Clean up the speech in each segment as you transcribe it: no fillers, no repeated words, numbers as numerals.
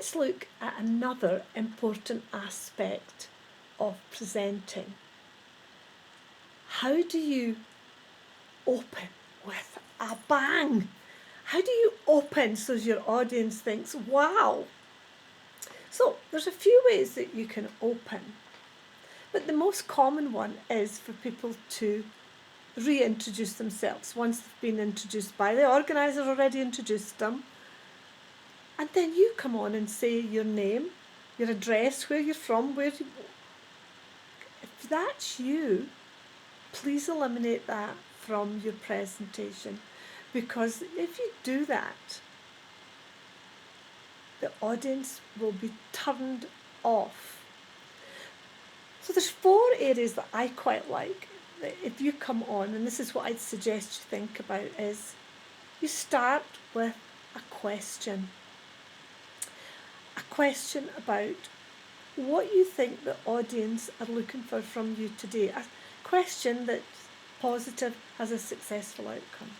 let's look at another important aspect of presenting. How do you open with a bang? How do you open so your audience thinks, wow? So there's a few ways that you can open, but the most common one is for people to reintroduce themselves once they've been introduced by the organiser, already introduced them, and then you come on and say your name, your address, where you're from, if that's you, please eliminate that from your presentation, because if you do that, the audience will be turned off. So there's 4 areas that I quite like. If you come on, and this is what I'd suggest you think about, is you start with a question. A question about what you think the audience are looking for from you today. A question that's positive, has a successful outcome.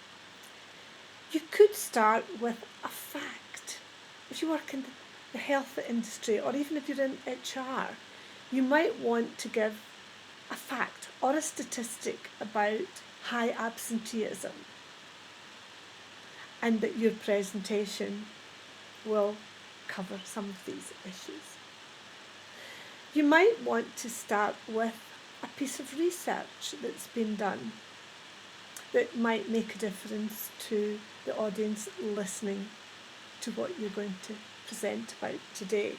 You could start with a fact. If you work in the health industry, or even if you're in HR, you might want to give a fact or a statistic about high absenteeism, and that your presentation will cover some of these issues. You might want to start with a piece of research that's been done that might make a difference to the audience listening to what you're going to present about today.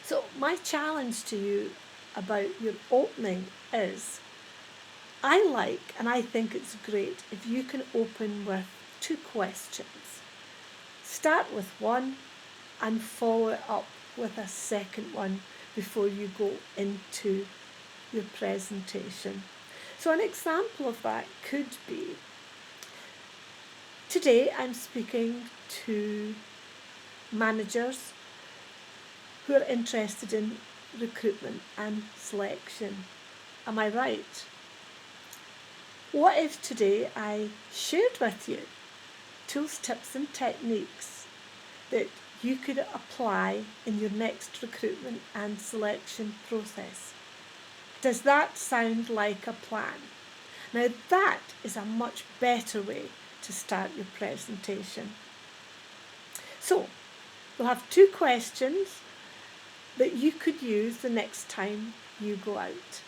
So my challenge to you about your opening is, I like and I think it's great if you can open with 2 questions. Start with one and follow it up with a second one before you go into your presentation. So an example of that could be, today I'm speaking to managers who are interested in recruitment and selection. Am I right? What if today I shared with you tools, tips and techniques that you could apply in your next recruitment and selection process? Does that sound like a plan? Now that is a much better way to start your presentation. So we'll have 2 questions that you could use the next time you go out.